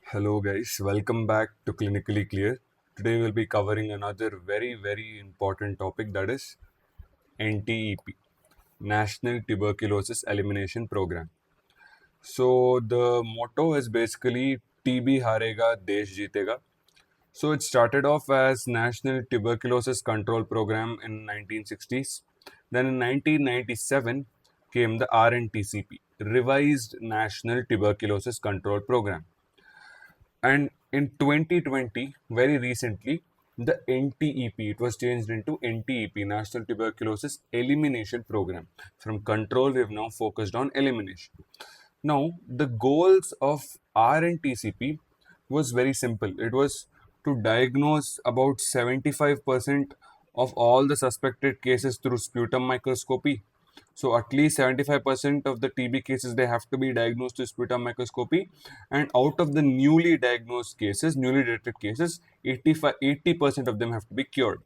Hello guys, welcome back to Clinically Clear. Today we'll be covering another very important topic, that is NTEP, National Tuberculosis Elimination Program. So the motto is basically TB harega, desh jeetega. So it started off as National Tuberculosis Control Program in 1960s. Then in 1997 came the RNTCP, Revised National Tuberculosis Control Program. And in 2020, very recently, the NTEP, it was changed into NTEP, National Tuberculosis Elimination Program. From control, we have now focused on elimination. Now, the goals of RNTCP was very simple. It was to diagnose about 75% of all the suspected cases through sputum microscopy. So at least 75% of the TB cases, they have to be diagnosed with sputum microscopy, and out of the newly diagnosed cases, newly detected cases, 80% of them have to be cured.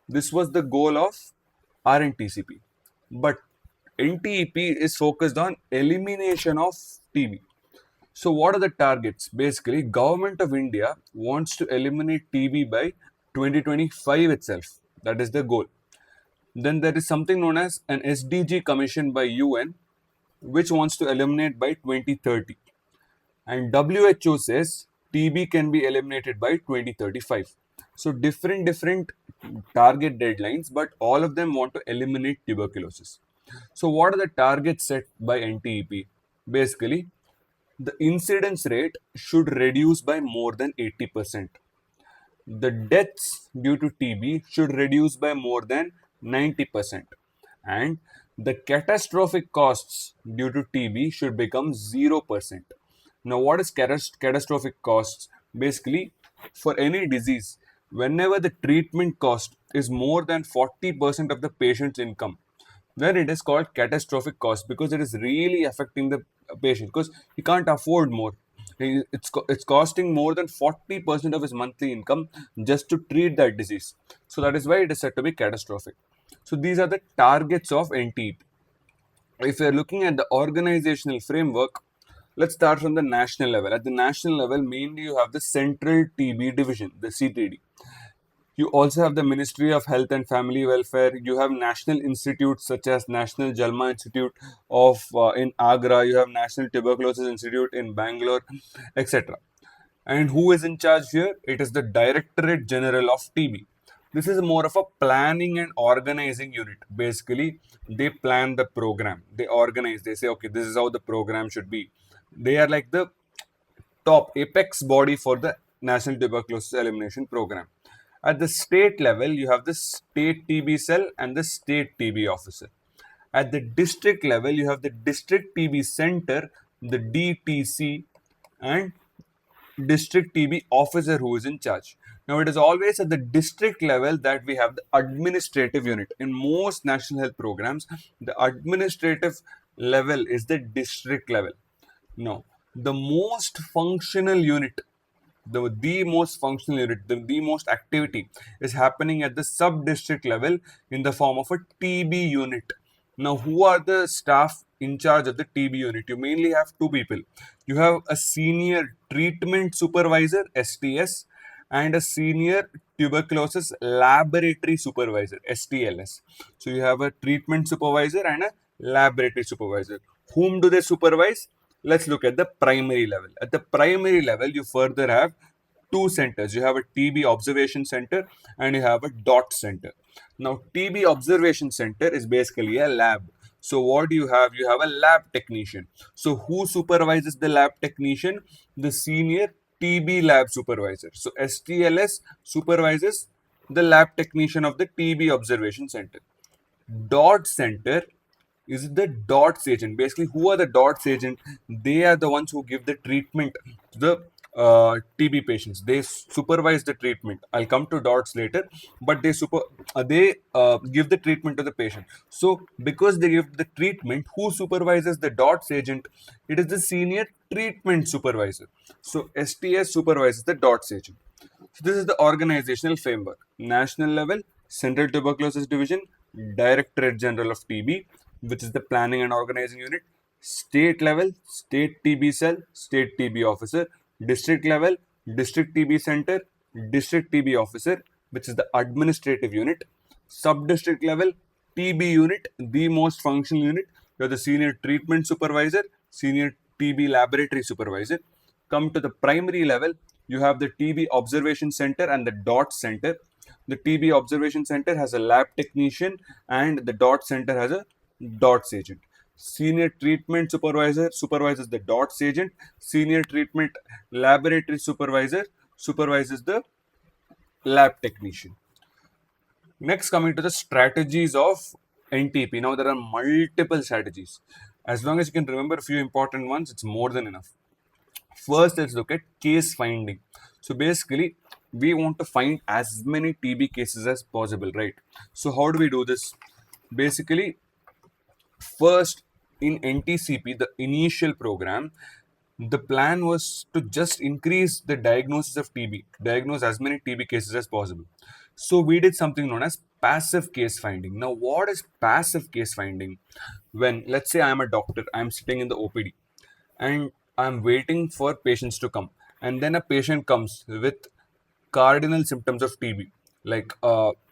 This was the goal of RNTCP. But NTEP is focused on elimination of TB. So what are the targets? Basically, Government of India wants to eliminate TB by 2025 itself. That is the goal. Then there is something known as an SDG commission by UN, which wants to eliminate by 2030. And WHO says TB can be eliminated by 2035. So different target deadlines, but all of them want to eliminate tuberculosis. So what are the targets set by NTEP? Basically, the incidence rate should reduce by more than 80%. The deaths due to TB should reduce by more than 90%. And the catastrophic costs due to TB should become 0%. Now, what is catastrophic costs? Basically, for any disease, whenever the treatment cost is more than 40% of the patient's income, then it is called catastrophic cost, because it is really affecting the patient, because he can't afford more. It's costing more than 40% of his monthly income just to treat that disease. So that is why it is said to be catastrophic. So these are the targets of NTEP. If we are looking at the organizational framework, let's start from the national level. At the national level, mainly you have the Central TB Division, the CTD. You also have the Ministry of Health and Family Welfare. You have national institutes such as National Jalma Institute of in Agra. You have National Tuberculosis Institute in Bangalore, etc. And who is in charge here? It is the Directorate General of TB. This is more of a planning and organizing unit. Basically, they plan the program. They organize. They say, okay, this is how the program should be. They are like the top apex body for the National Tuberculosis Elimination Program. At the state level, you have the state TB cell and the state TB officer. At the district level, you have the district TB center, the DTC, and district TB officer who is in charge. Now, it is always at the district level that we have the administrative unit. In most national health programs, the administrative level is the district level. No, the most functional unit, the most functional unit, the most activity is happening at the sub-district level in the form of a TB unit. Now, who are the staff in charge of the TB unit? You mainly have two people. You have a senior treatment supervisor, STS, and a senior tuberculosis laboratory supervisor, STLS. So you have a treatment supervisor and a laboratory supervisor. Whom do they supervise? Let's look at the primary level. At the primary level, you further have two centers. You have a TB observation center and you have a DOT center. Now, TB observation center is basically a lab. So what do you have? You have a lab technician. So who supervises the lab technician? The senior TB lab supervisor. So STLS supervises the lab technician of the TB observation center. DOT center is the DOTS agent. Basically, who are the DOTS agent? They are the ones who give the treatment to the TB patients. They supervise the treatment. I'll come to DOTS later, but they give the treatment to the patient. So because they give the treatment, who supervises the DOTS agent? It is the senior treatment supervisor. So STS supervises the DOTS agent. So this is the organizational framework. National level, Central Tuberculosis Division, Directorate General of TB, which is the planning and organizing unit. State level, state TB cell, state TB officer. District level, district TB center, district TB officer, which is the administrative unit. Sub-district level, TB unit, the most functional unit. You are the senior treatment supervisor, senior TB laboratory supervisor. Come to the primary level, you have the TB observation center and the DOT center. The TB observation center has a lab technician and the DOT center has a DOTS agent. Senior treatment supervisor supervises the DOTS agent. Senior treatment laboratory supervisor supervises the lab technician. Next, coming to the strategies of NTP. Now, there are multiple strategies. As long as you can remember a few important ones, it's more than enough. First, let's look at case finding. So, basically, we want to find as many TB cases as possible, right? So, how do we do this? Basically, first in NTCP, the initial program, the plan was to just increase the diagnosis of TB, diagnose as many TB cases as possible. So we did something known as passive case finding. Now, what is passive case finding? When, let's say, I'm a doctor, I'm sitting in the OPD and I'm waiting for patients to come, and then a patient comes with cardinal symptoms of TB, like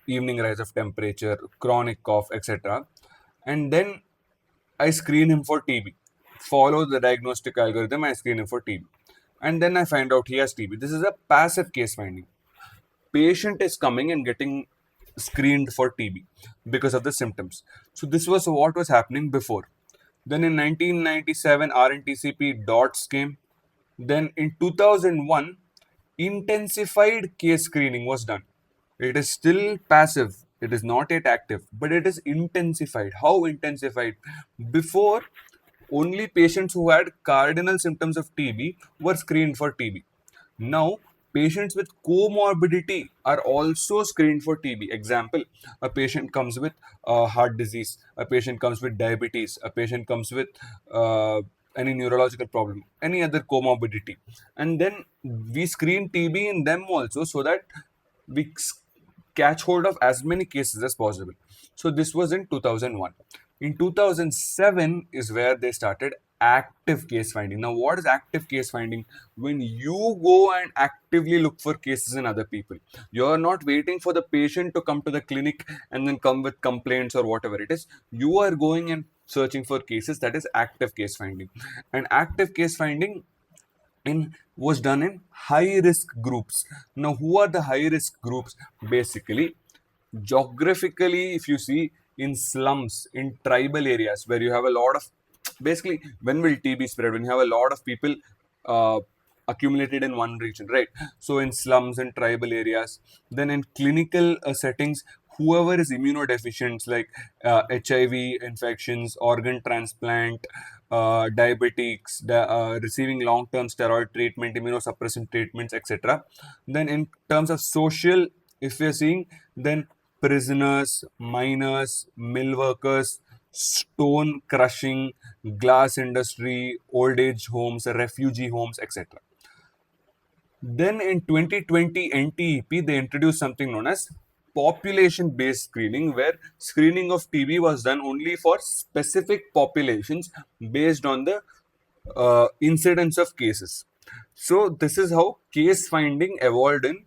evening rise of temperature, chronic cough, etc. And then I screen him for TB. Follow the diagnostic algorithm, I screen him for TB. And then I find out he has TB. This is a passive case finding. Patient is coming and getting screened for TB because of the symptoms. So this was what was happening before. Then in 1997, RNTCP DOTS came. Then in 2001, intensified case screening was done. It is still passive, it is not yet active, but it is intensified. How intensified? Before, only patients who had cardinal symptoms of TB were screened for TB. Now, patients with comorbidity are also screened for TB. Example, a patient comes with heart disease, a patient comes with diabetes, a patient comes with any neurological problem, any other comorbidity. And then we screen TB in them also so that we catch hold of as many cases as possible. So this was in 2001. In 2007 is where they started active case finding. Now, what is active case finding? When you go and actively look for cases in other people, you're not waiting for the patient to come to the clinic and then come with complaints or whatever it is. You are going and searching for cases. That is active case finding. And active case finding was done in high risk groups. Now, who are the high risk groups? Basically, geographically, if you see, in slums, in tribal areas where you have a lot of, basically, when will TB spread? When you have a lot of people uh, accumulated in one region, right? So in slums and tribal areas, then in clinical settings, whoever is immunodeficient, like HIV infections, organ transplant, diabetics, receiving long-term steroid treatment, immunosuppressant treatments, etc. Then in terms of social, if we're seeing, then prisoners, miners, mill workers, stone crushing, glass industry, old age homes, refugee homes, etc. Then in 2020 NTEP, they introduced something known as population-based screening, where screening of TB was done only for specific populations based on the incidence of cases. So this is how case finding evolved in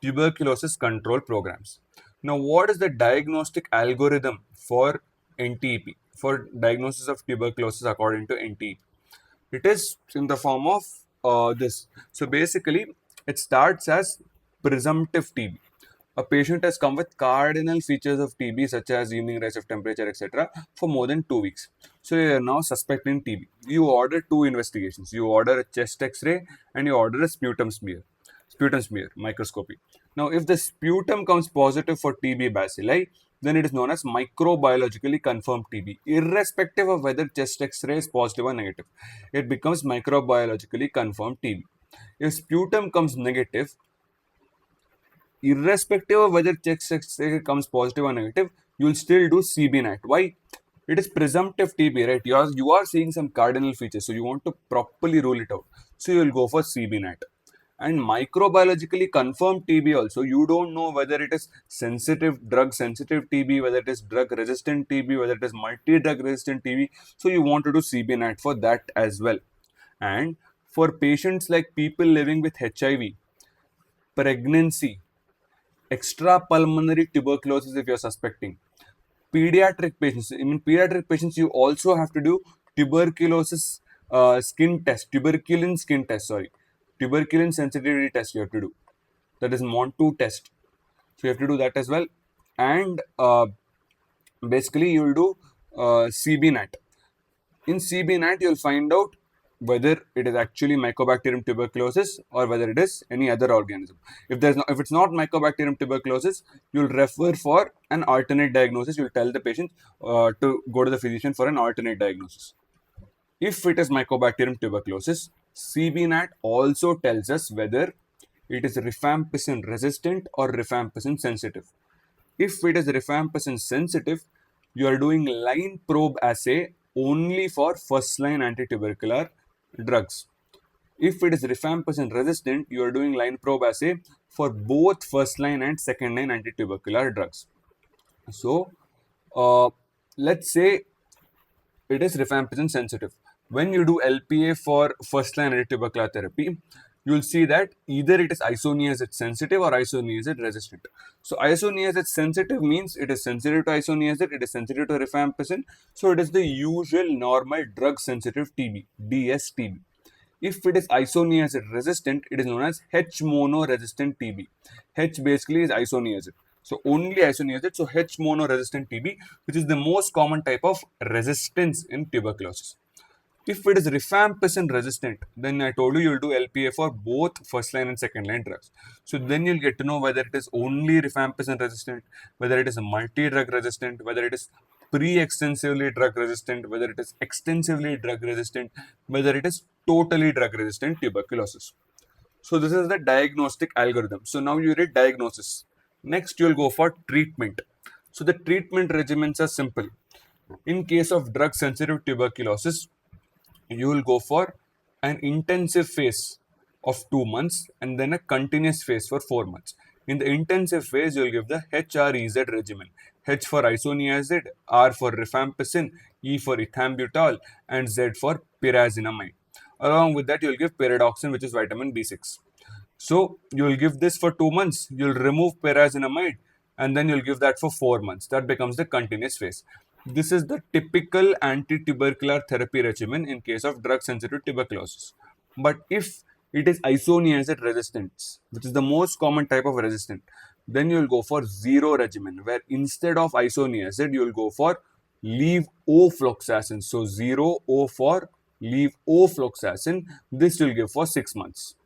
tuberculosis control programs. Now, what is the diagnostic algorithm for NTEP, for diagnosis of tuberculosis according to NTEP? It is in the form of this. So basically, it starts as presumptive TB. A patient has come with cardinal features of TB, such as evening rise of temperature, etc., for more than 2 weeks. So you are now suspecting TB. You order two investigations. You order a chest X-ray and you order a sputum smear microscopy. Now, if the sputum comes positive for TB bacilli, then it is known as microbiologically confirmed TB, irrespective of whether chest X-ray is positive or negative. It becomes microbiologically confirmed TB. If sputum comes negative, irrespective of whether chest X-ray comes positive or negative, you will still do CB-NAT. Why? It is presumptive TB, right? You are seeing some cardinal features, so you want to properly rule it out. So you will go for CB-NAT. And microbiologically confirmed TB also, you don't know whether it is drug sensitive TB, whether it is drug resistant TB, whether it is multi-drug resistant TB. So you want to do CB-NAT for that as well. And for patients like people living with HIV, pregnancy, extrapulmonary tuberculosis if you're suspecting, pediatric patients. In pediatric patients, you also have to do tuberculosis skin test, tuberculin skin test, sorry, tuberculin sensitivity test you have to do. That is MON2 test. So you have to do that as well. And basically you'll do CBNAT. In CBNAT, you'll find out whether it is actually Mycobacterium tuberculosis or whether it is any other organism. If it's not Mycobacterium tuberculosis, you'll refer for an alternate diagnosis. You'll tell the patient to go to the physician for an alternate diagnosis. If it is Mycobacterium tuberculosis, CBNAT also tells us whether it is rifampicin resistant or rifampicin sensitive. If it is rifampicin sensitive, you are doing line probe assay only for first line antitubercular drugs. If it is rifampicin resistant, you are doing line probe assay for both first line and second line antitubercular drugs. So, let's say it is rifampicin sensitive. When you do LPA for first line antitubercular therapy, you will see that either it is isoniazid sensitive or isoniazid resistant. So isoniazid sensitive means it is sensitive to isoniazid, it is sensitive to rifampicin. So it is the usual normal drug sensitive TB, DSTB. If it is isoniazid resistant, it is known as H mono resistant TB. H basically is isoniazid. So only isoniazid. So H mono resistant TB, which is the most common type of resistance in tuberculosis. If it is rifampicin resistant, then I told you you'll do LPA for both first line and second line drugs. So then you'll get to know whether it is only rifampicin resistant, whether it is a multi-drug resistant, whether it is pre-extensively drug resistant, whether it is extensively drug resistant, whether it is totally drug resistant tuberculosis. So this is the diagnostic algorithm. So now you read diagnosis. Next you'll go for treatment. So the treatment regimens are simple. In case of drug sensitive tuberculosis, you will go for an intensive phase of 2 months and then a continuous phase for 4 months. In the intensive phase, you will give the HREZ regimen. H for isoniazid, R for rifampicin, E for ethambutol, and Z for pyrazinamide. Along with that, you will give pyridoxine, which is vitamin B6. So you will give this for 2 months. You will remove pyrazinamide, and then you will give that for 4 months. That becomes the continuous phase. This is the typical anti-tubercular therapy regimen in case of drug-sensitive tuberculosis. But if it is isoniazid resistance, which is the most common type of resistant, then you will go for zero regimen, where instead of isoniazid, you will go for levofloxacin. So 0O for levofloxacin. This will give for 6 months.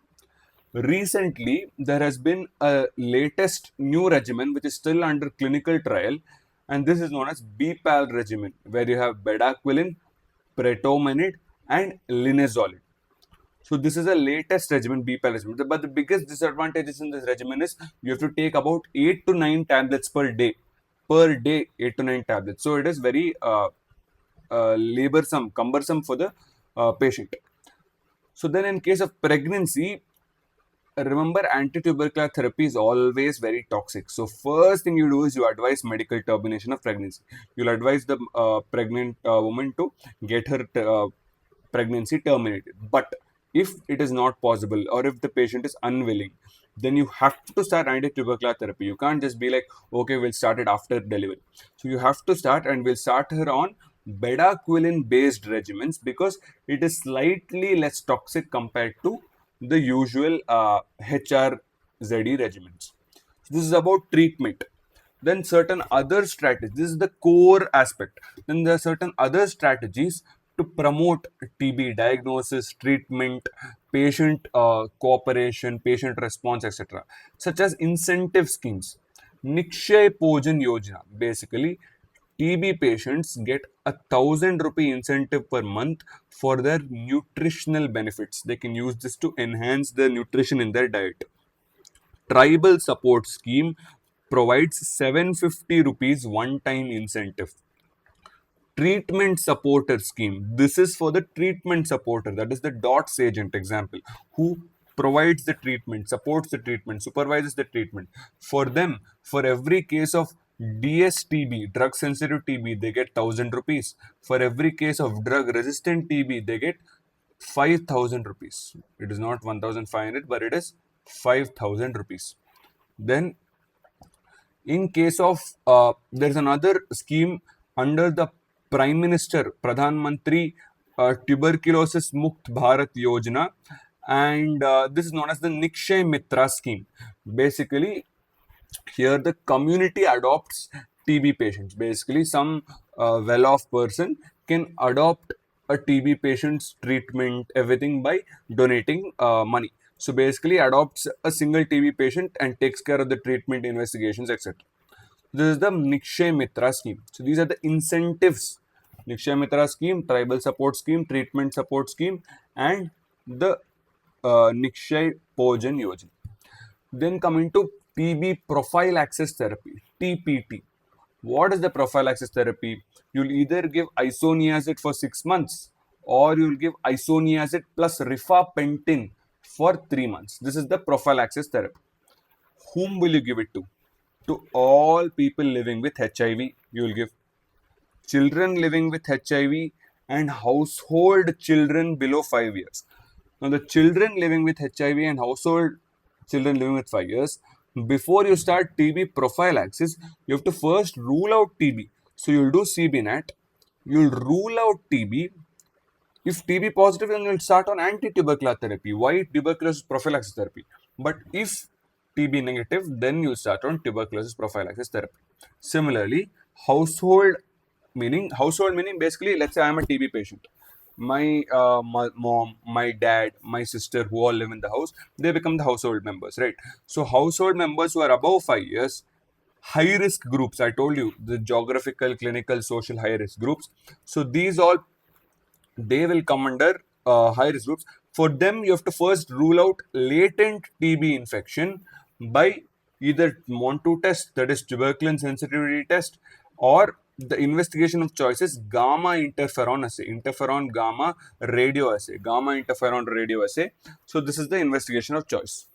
Recently, there has been a latest new regimen which is still under clinical trial, and this is known as BPAL regimen, where you have bedaquiline, pretomanid, and linezolid. So this is the latest regimen, BPAL regimen. But the biggest disadvantages in this regimen is you have to take about 8 to 9 tablets per day. Per day, 8 to 9 tablets. So it is very laborsome, cumbersome for the patient. So then in case of pregnancy, remember anti-tubercular therapy is always very toxic. So first thing you do is you advise medical termination of pregnancy. You'll advise the pregnant woman to get her pregnancy terminated. But if it is not possible or if the patient is unwilling, then you have to start anti-tubercular therapy. You can't just be like, okay, we'll start it after delivery. So you have to start, and we'll start her on bedaquiline based regimens because it is slightly less toxic compared to the usual HRZE regimens. So this is about treatment. Then certain other strategies. This is the core aspect. Then there are certain other strategies to promote TB diagnosis, treatment, patient cooperation, patient response, etc., such as incentive schemes. Nikshay Pojan Yojana. Basically, TB patients get ₹1,000 incentive per month for their nutritional benefits. They can use this to enhance the nutrition in their diet. Tribal support scheme provides ₹750 one-time incentive. Treatment supporter scheme. This is for the treatment supporter, that is the DOTS agent example, who provides the treatment, supports the treatment, supervises the treatment. For them, for every case of DSTB, drug sensitive TB, they get ₹1,000. For every case of drug resistant TB, they get 5,000 rupees. It is not 1,500, but it is 5,000 rupees. Then in case of there's another scheme under the Prime Minister Pradhan Mantri Tuberculosis Mukt Bharat Yojana, and this is known as the Nikshay Mitra scheme. Basically, here the community adopts TB patients. Basically, some well-off person can adopt a TB patient's treatment, everything by donating money. So basically, adopts a single TB patient and takes care of the treatment, investigations, etc. This is the Nikshay Mitra scheme. So these are the incentives: Nikshay Mitra scheme, tribal support scheme, treatment support scheme, and the Nikshay Pojan Yojana. Then coming to TB prophylaxis therapy, TPT. What is the prophylaxis therapy? You'll either give isoniazid for 6 months, or you'll give isoniazid plus rifampicin for 3 months. This is the prophylaxis therapy. Whom will you give it to? To all people living with HIV, you will give. Children living with HIV and household children below 5 years. Now, the children living with HIV and household children living with 5 years, before you start TB prophylaxis, you have to first rule out TB. So, you'll do CBNAT, you'll rule out TB. If TB positive, then you'll start on anti-tubercular therapy. Why? Tuberculosis prophylaxis therapy. But if TB negative, then you'll start on tuberculosis prophylaxis therapy. Similarly, household meaning basically, let's say I'm a TB patient. My mom, my dad, my sister, who all live in the house, they become the household members, right? So household members who are above 5 years, high risk groups, I told you, the geographical, clinical, social high risk groups. So these all, they will come under high risk groups. For them, you have to first rule out latent TB infection by either Montu test, that is tuberculin sensitivity test, or the investigation of choice is gamma interferon assay, interferon gamma radio assay, gamma interferon radio assay. So this is the investigation of choice.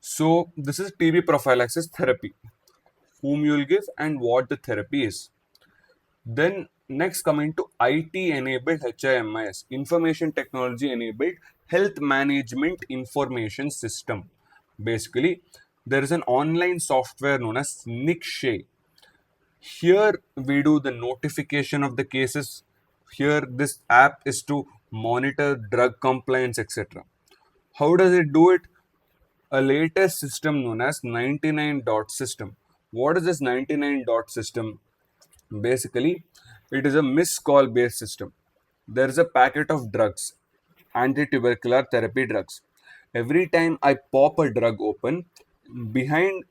So this is TB prophylaxis therapy, whom you will give and what the therapy is. Then next coming to IT enabled HIMIS, information technology enabled health management information system. Basically, there is an online software known as Nikshay. Here we do the notification of the cases. Here this app is to monitor drug compliance, etc. How does it do it? A latest system known as 99 dot system. What is this 99 dot system? Basically, it is a missed call based system. There is a packet of drugs, anti-tubercular therapy drugs. Every time I pop a drug open, behind,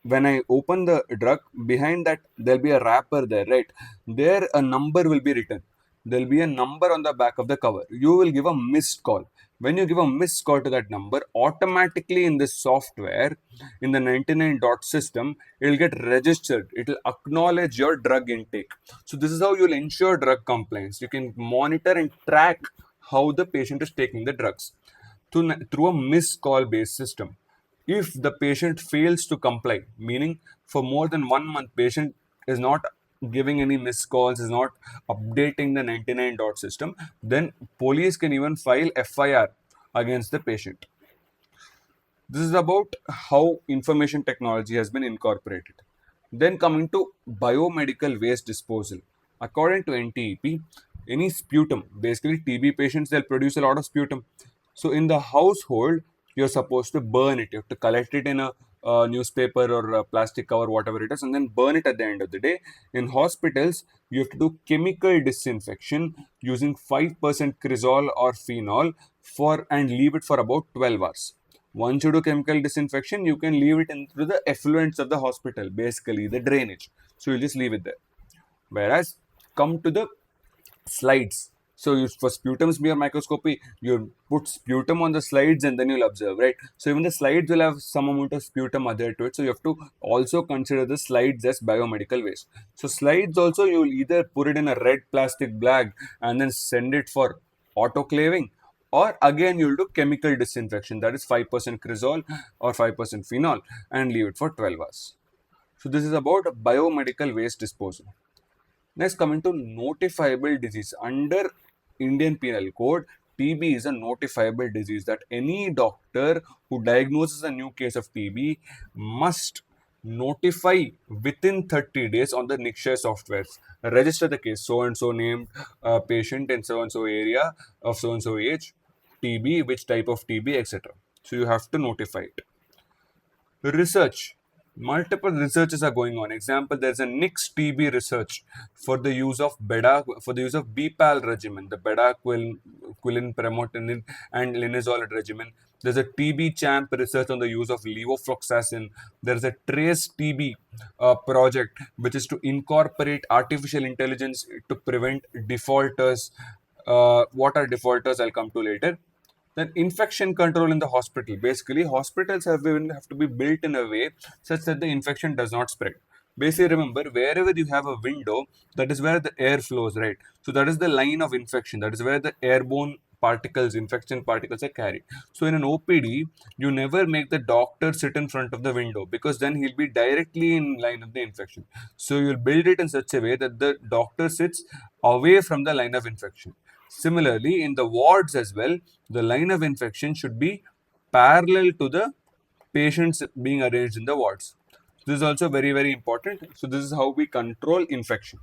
when I open the drug, behind that there'll be a wrapper there, right? There a number will be written. There'll be a number on the back of the cover. You will give a missed call. When you give a missed call to that number, automatically in this software, in the 99 dot system, it will get registered. It will acknowledge your drug intake. So this is how you'll ensure drug compliance. You can monitor and track how the patient is taking the drugs through a missed call based system. If the patient fails to comply, meaning for more than 1 month, patient is not giving any missed calls, is not updating the 99 dot system, then police can even file FIR against the patient. This is about how information technology has been incorporated. Then coming to biomedical waste disposal. According to NTEP, any sputum, basically TB patients, they'll produce a lot of sputum. So in the household, you're supposed to burn it. You have to collect it in a newspaper or a plastic cover, whatever it is, and then burn it at the end of the day. In hospitals, you have to do chemical disinfection using 5% cresol or phenol and leave it for about 12 hours. Once you do chemical disinfection, you can leave it into the effluents of the hospital, basically the drainage. So you just leave it there. Whereas, come to the slides. So for sputum smear microscopy, you put sputum on the slides and then you'll observe, right? So even the slides will have some amount of sputum adhered to it. So you have to also consider the slides as biomedical waste. So slides also, you'll either put it in a red plastic bag and then send it for autoclaving, or again you'll do chemical disinfection, that is 5% cresol or 5% phenol, and leave it for 12 hours. So this is about biomedical waste disposal. Next, coming to notifiable disease. Under Indian Penal Code, TB is a notifiable disease that any doctor who diagnoses a new case of TB must notify within 30 days on the Nikshay softwares. Register the case, so and so named patient in so and so area of so and so age, TB, which type of TB, etc. So you have to notify it. Research. Multiple researches are going on. Example, there's a NICS TB research for the use of BPAL regimen, the bedaquiline, pramotin, and linezolid regimen. There's a TB champ research on the use of levofloxacin. There's a trace TB project which is to incorporate artificial intelligence to prevent defaulters. What are defaulters? I'll come to later. Then infection control in the hospital. Basically, hospitals have to be built in a way such that the infection does not spread. Basically, remember, wherever you have a window, that is where the air flows, right? So that is the line of infection. That is where the airborne particles, infection particles are carried. So in an OPD, you never make the doctor sit in front of the window because then he'll be directly in line of the infection. So you'll build it in such a way that the doctor sits away from the line of infection. Similarly, in the wards as well, the line of infection should be parallel to the patients being arranged in the wards. This is also very, very important. So this is how we control infection.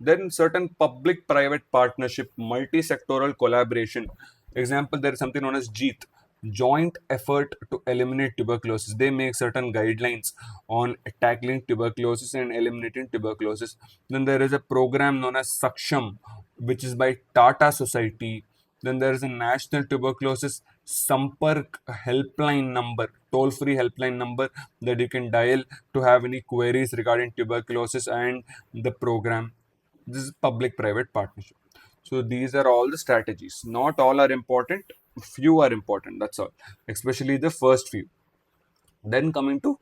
Then certain public-private partnership, multi-sectoral collaboration. Example, there is something known as JEET, Joint Effort to Eliminate Tuberculosis. They make certain guidelines on tackling tuberculosis and eliminating tuberculosis. Then there is a program known as Saksham, which is by Tata Society. Then there is a National Tuberculosis Sampark helpline number, toll-free helpline number that you can dial to have any queries regarding tuberculosis and the program. This is public-private partnership. So these are all the strategies. Not all are important. Few are important. That's all. Especially the first few. Then coming to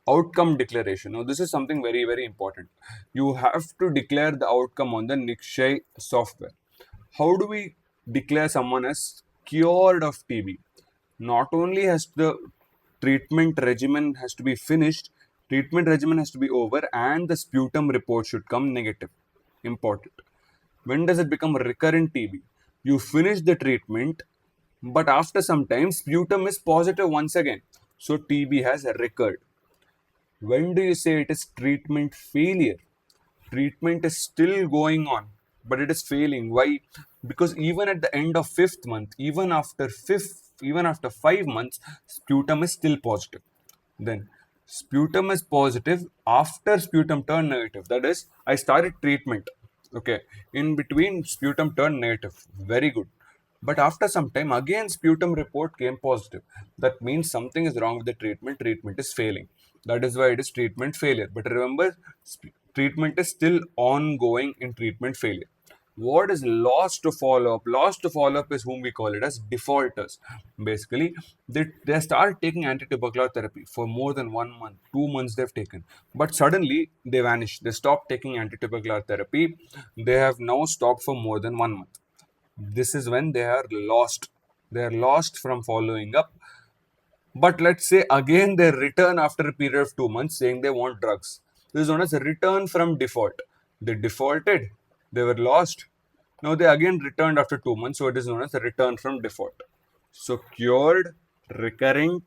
outcome declaration. Now this is something very, very important. You have to declare the outcome on the Nikshay software. How do we declare someone as cured of TB? Not only has the treatment regimen has to be finished, treatment regimen has to be over, and the sputum report should come negative. Important. When does it become recurrent TB? You finish the treatment, but after some time, sputum is positive once again. So TB has recurred. When do you say it is treatment failure? Treatment is still going on, but it is failing. Why? Because even at the end of 5th month, even after 5 months, sputum is still positive. Then sputum is positive after sputum turned negative. That is, I started treatment. Okay, in between sputum turned negative. Very good. But after some time, again sputum report came positive. That means something is wrong with the treatment. Treatment is failing. That is why it is treatment failure. But remember, treatment is still ongoing in treatment failure. What is lost to follow up? Lost to follow up is whom we call it as defaulters. Basically, they start taking anti-tubercular therapy for more than 1 month, 2 months they've taken. But suddenly they vanish. They stop taking anti-tubercular therapy. They have now stopped for more than 1 month. This is when they are lost. They are lost from following up. But let's say again they return after a period of 2 months saying they want drugs. This is known as a return from default. They defaulted, they were lost. Now they again returned after 2 months, so it is known as a return from default. So cured, recurrent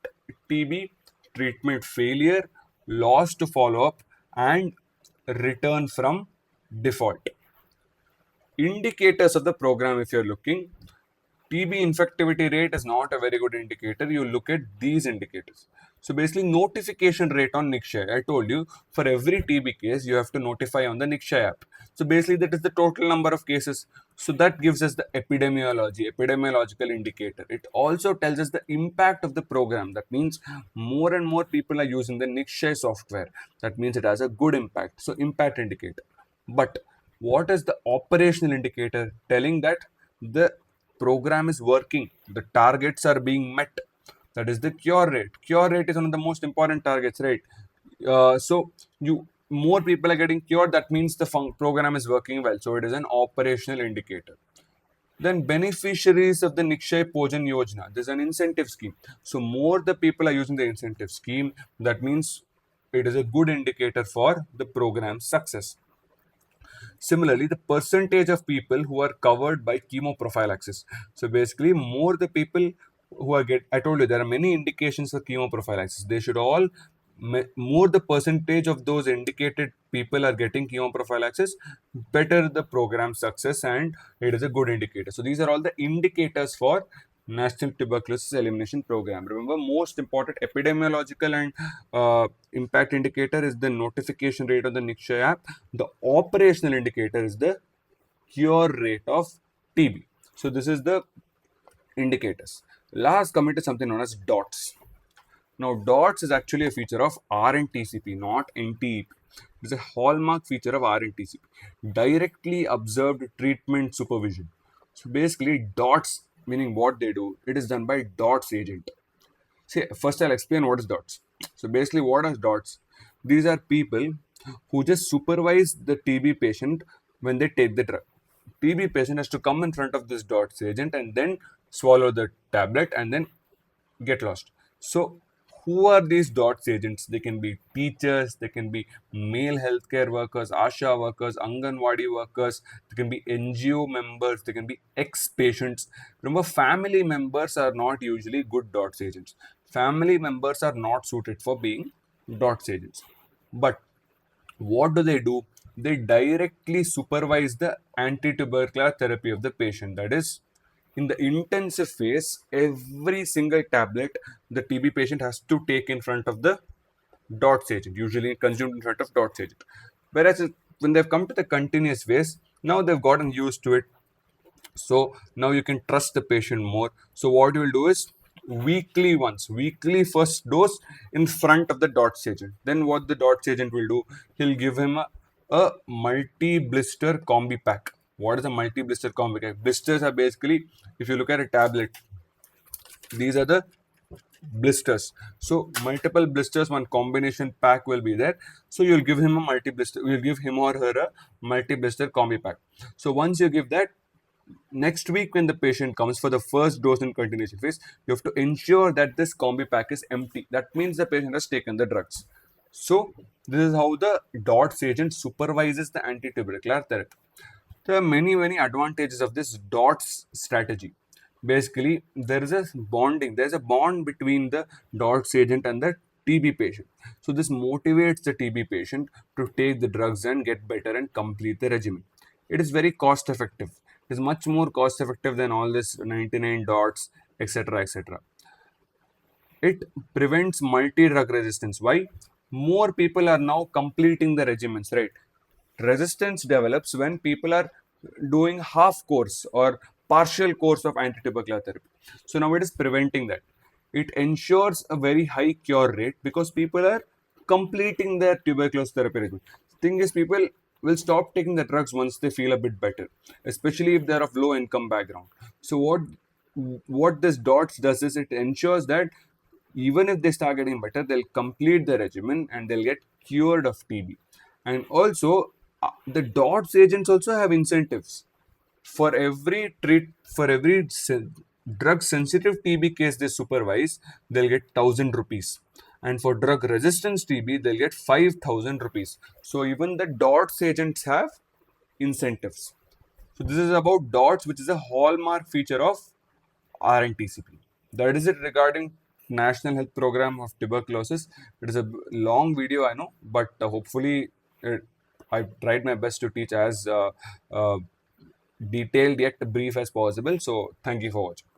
TB, treatment failure, lost to follow up, and return from default. Indicators of the program, if you're looking, TB infectivity rate is not a very good indicator. You look at these indicators. So basically, notification rate on Nikshay. I told you, for every TB case, you have to notify on the Nikshay app. So basically, that is the total number of cases. So that gives us the epidemiological indicator. It also tells us the impact of the program. That means more and more people are using the Nikshay software. That means it has a good impact. So impact indicator. But what is the operational indicator? Telling that the program is working, the targets are being met. That is the cure rate. Cure rate is one of the most important targets, right? So more people are getting cured, that means the program is working well. So it is an operational indicator. Then beneficiaries of the Nikshay Pojan Yojana, there's an incentive scheme. So more the people are using the incentive scheme, that means it is a good indicator for the program's success. Similarly, the percentage of people who are covered by chemoprophylaxis. So basically, more the people who are I told you there are many indications for chemoprophylaxis. They should all more the percentage of those indicated people are getting chemoprophylaxis, better the program success, and it is a good indicator. So these are all the indicators for National Tuberculosis Elimination Program. Remember, most important epidemiological and impact indicator is the notification rate of the Nikshay app. The operational indicator is the cure rate of TB. So this is the indicators. Last, coming to something known as DOTS. Now, DOTS is actually a feature of RNTCP, not NTEP. It is a hallmark feature of RNTCP, directly observed treatment supervision. So basically, DOTS, meaning what they do, it is done by DOTS agent. See, first I'll explain what is DOTS. So basically, what is DOTS? These are people who just supervise the TB patient when they take the drug. TB patient has to come in front of this DOTS agent and then swallow the tablet and then get lost. So who are these DOTS agents? They can be teachers, they can be male healthcare workers, ASHA workers, Anganwadi workers, they can be NGO members, they can be ex-patients. Remember, family members are not usually good DOTS agents. Family members are not suited for being DOTS agents. But what do? They directly supervise the anti-tubercular therapy of the patient. That is, in the intensive phase, every single tablet the TB patient has to take in front of the DOTS agent, usually consumed in front of DOTS agent. Whereas when they've come to the continuous phase, now they've gotten used to it. So now you can trust the patient more. So what you will do is weekly first dose in front of the DOTS agent. Then what the DOTS agent will do, he'll give him a multi-blister combi pack. What is a multi-blister combi pack? Blisters are basically, if you look at a tablet, these are the blisters. So multiple blisters, one combination pack will be there. So you'll give him a multi-blister, you'll give him or her a multi-blister combi pack. So once you give that, next week when the patient comes for the first dose in continuation phase, you have to ensure that this combi pack is empty. That means the patient has taken the drugs. So this is how the DOTS agent supervises the anti-tubercular therapy. There are many advantages of this DOTS strategy. Basically, there's a bond between the DOTS agent and the TB patient. So this motivates the TB patient to take the drugs and get better and complete the regimen. It is very cost effective. It is much more cost effective than all this 99 dots, etc. etc. It prevents multi-drug resistance. Why? More people are now completing the regimens, right? Resistance develops when people are doing half course or partial course of anti-tubercular therapy. So now it is preventing that. It ensures a very high cure rate because people are completing their tuberculosis therapy regimen. The thing is, people will stop taking the drugs once they feel a bit better, especially if they're of low income background. So what this DOTS does is it ensures that even if they start getting better, they'll complete the regimen and they'll get cured of TB. And also, the DOTS agents also have incentives. For every drug sensitive TB case they supervise, they'll get 1,000 rupees. And for drug resistance TB, they'll get 5,000 rupees. So even the DOTS agents have incentives. So this is about DOTS, which is a hallmark feature of RNTCP. That is it regarding National Health Program of Tuberculosis. It is a long video, I know, but hopefully I tried my best to teach as detailed yet brief as possible. So thank you for watching.